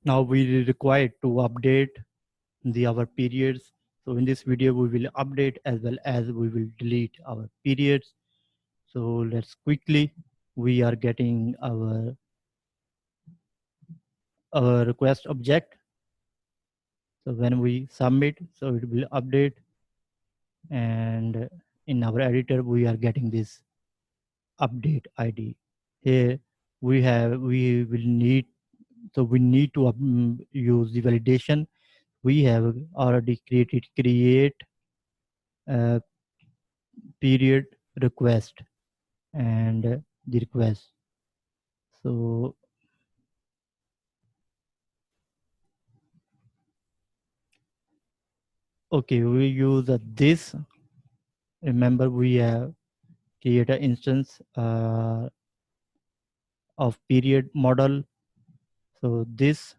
Now we required to update our periods. So in this video we will update as well as we will delete our periods. So let's quickly, we are getting our request object. So when we submit, so it will update, and in our editor we are getting this update ID. Here we will need, so we need to use the validation. We have already create a period request and the request. So okay, we use this. Remember, we have create an instance of period model. So this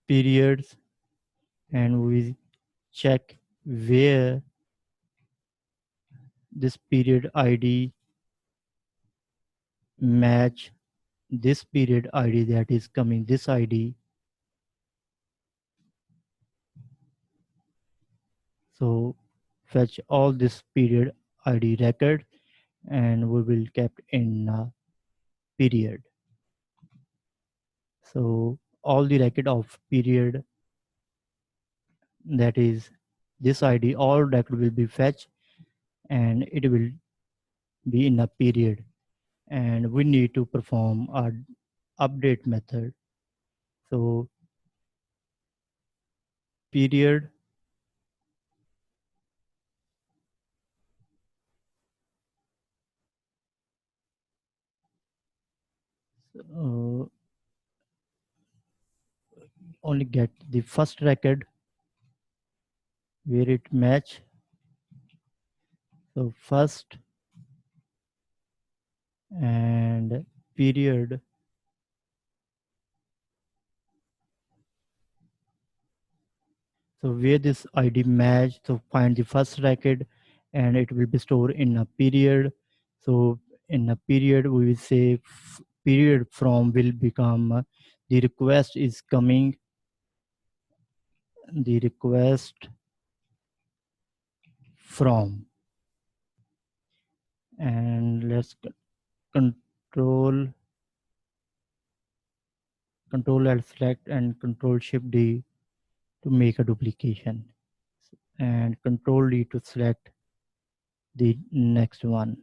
periods, and we check where this period ID match this period ID that is coming this ID. So fetch all this period ID record, and we will kept in period. So all the record of period, that is this ID, all record will be fetched and it will be in a period, and we need to perform a update method. So period uh, only get the first record where it match. So first and period, so where this ID match, so find the first record and it will be stored in a period. So in a period we will say period from will become the request is coming, the request from, and let's control Alt select and control shift D to make a duplication, and control D to select the next one.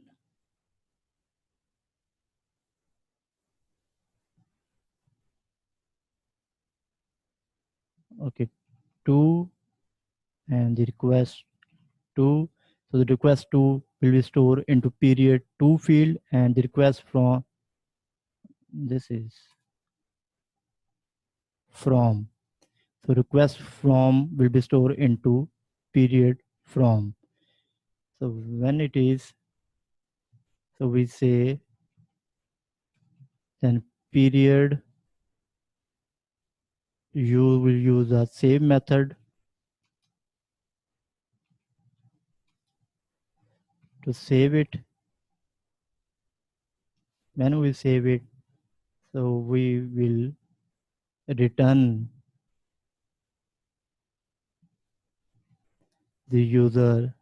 Okay, 2 and the request 2. So the request 2 will be stored into period 2 field, and the request from, this is from. So request from will be stored into period from. So when it is, so we say then period, you will use a save method to save it. When we save it, so we will return the user.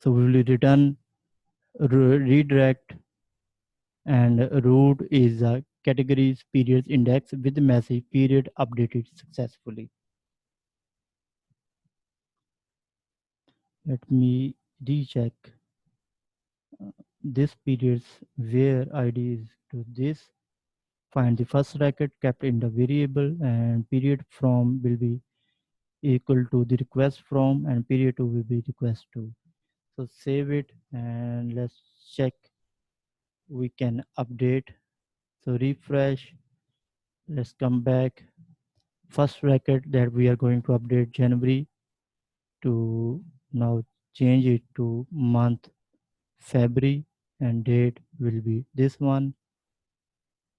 So we will return redirect, and root is a categories periods index with the message period updated successfully. Let me recheck this periods where ID is to this. Find the first record kept in the variable, and period from will be equal to the request from, and period 2 will be request 2. So save it and let's check we can update. So refresh, let's come back. First record that we are going to update January to now change it to month February, and date will be this one.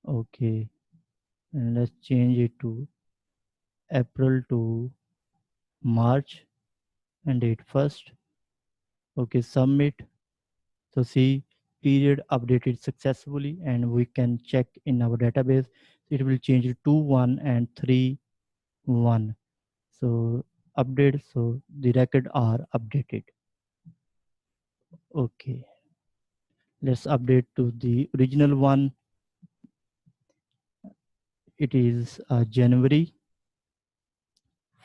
Okay, and let's change it to April to March and date first. Okay, submit. So see period updated successfully, and we can check in our database. It will change to 2 1 and 3 1. So update, so the record are updated. Okay, let's update to the original one. It is January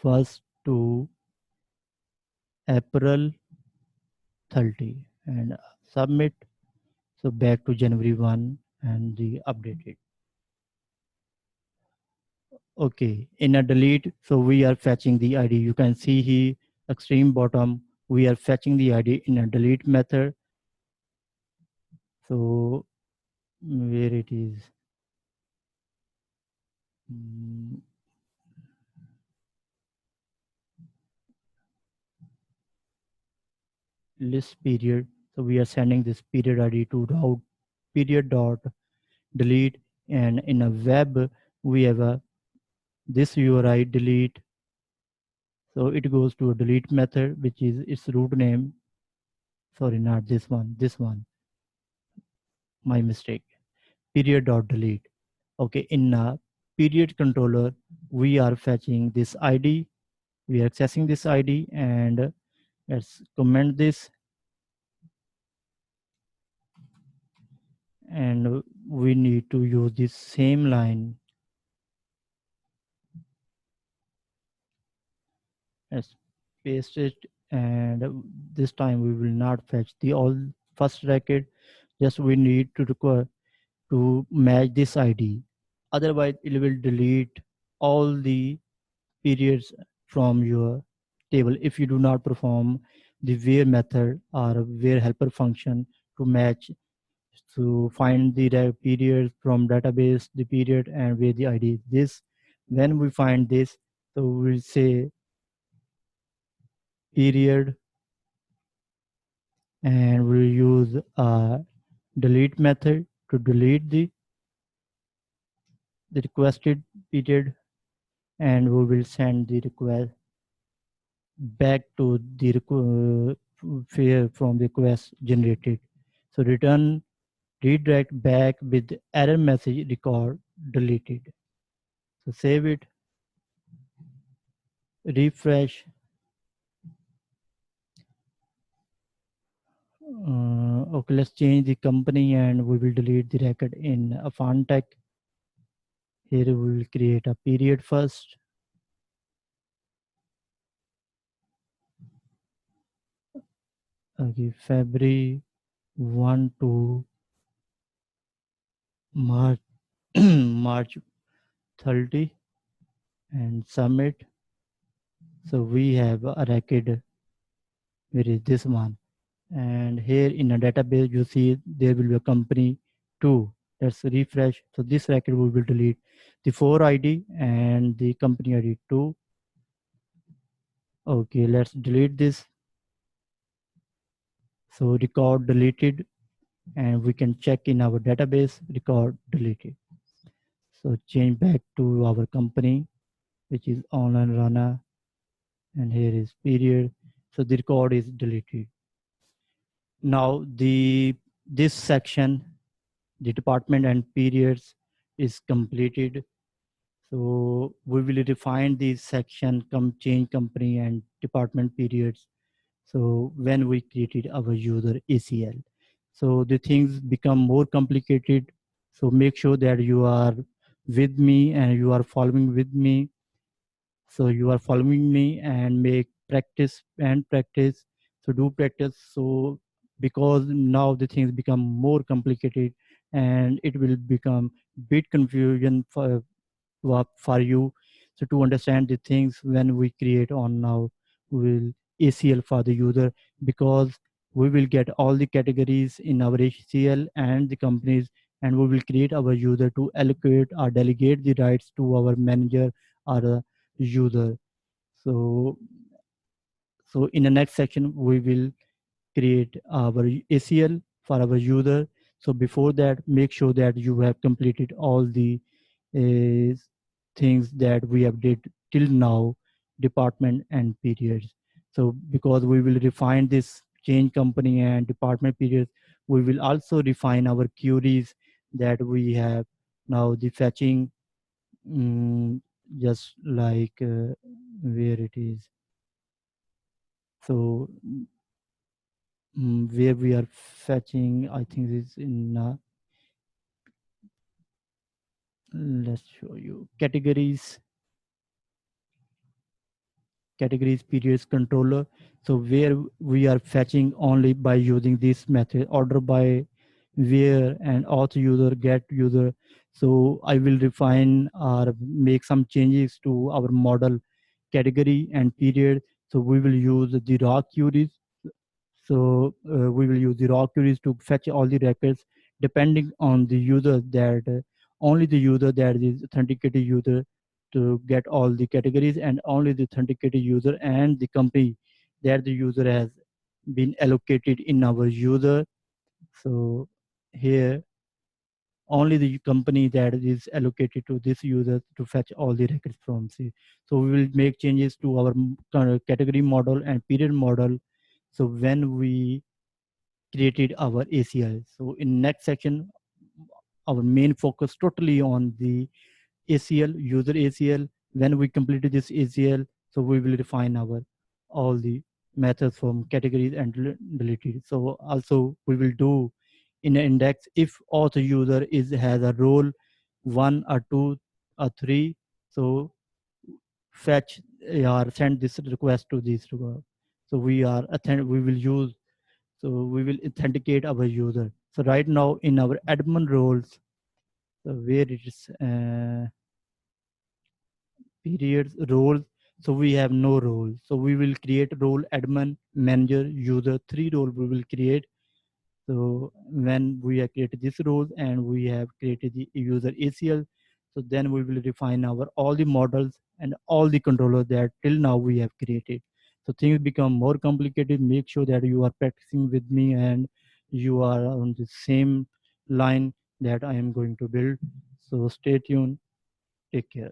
1st to April 30, and submit. So back to January 1 and the updated. Okay, in a delete, so we are fetching the ID. You can see here, extreme bottom, we are fetching the ID in a delete method. So where it is, mm, list period. So we are sending this period ID to route period dot delete, and in a web we have a this URI delete. So it goes to a delete method, which is its root name. Sorry, not this one, my mistake. Period dot delete. Okay, in a period controller, we are fetching this ID. We are accessing this ID, and let's comment this, and we need to use this same line. Let's paste it, and this time we will not fetch the all first record. Just we need to require to match this ID. Otherwise, it will delete all the periods from your table if you do not perform the where method or where helper function to match, to find the period from database, the period and where the ID is this. When we find this, so we'll say period, and we'll use a delete method to delete the requested period, and we will send the request back to the fare from the request generated. So return redirect back with error message record deleted. So save it, refresh. Okay, let's change the company, and we will delete the record in a Afantech. Here we will create a period first. Okay, February 1 to March March 30, and submit. So we have a record, where is this one, and here in a database you see there will be a company 2. Let's refresh. So this record we will delete the 4 ID and the company ID 2. Okay, let's delete this. So record deleted, and we can check in our database record deleted. So change back to our company, which is online runner, and here is period. So the record is deleted. Now this section, the department and periods, is completed. So we will refine this section, change company and department periods. So when we created our user ACL, so the things become more complicated. So make sure that you are with me and you are following with me. So you are following me and make practice and practice. So do practice. So because now the things become more complicated, and it will become bit confusion for you. So to understand the things when we create on now, we will ACL for the user, because we will get all the categories in our ACL and the companies, and we will create our user to allocate or delegate the rights to our manager or a user. So so in the next section we will create our ACL for our user. So before that, make sure that you have completed all the uh, things that we have did till now, department and periods. So because we will refine this change company and department periods, We will also refine our queries that we have now the fetching, mm, just like where it is. So where we are fetching, I think this is in let's show you categories periods controller. So where we are fetching only by using this method, order by where and auth user get user. So I will refine or make some changes to our model category and period. So we will use the raw queries. So we will use the raw queries to fetch all the records depending on the user, that only the user that is authenticated user to get all the categories, and only the authenticated user and the company that the user has been allocated in our user. So here only the company that is allocated to this user to fetch all the records from C. So we will make changes to our category model and period model. So when we created our ACL. So in next section, our main focus totally on the ACL, user ACL. When we completed this ACL, so we will define our all the methods from categories and deleted. So also we will do in an index if author user is has a role 1 or 2 or 3. So fetch or send this request to this record. So we will use, so we will authenticate our user. So right now in our admin roles, so where it is periods roles, so we have no role. So we will create role admin, manager, user, 3 role we will create. So when we have created this role and we have created the user ACL, so then we will define our all the models and all the controllers that till now we have created. So things become more complicated. Make sure that you are practicing with me and you are on the same line that I am going to build. So stay tuned. Take care.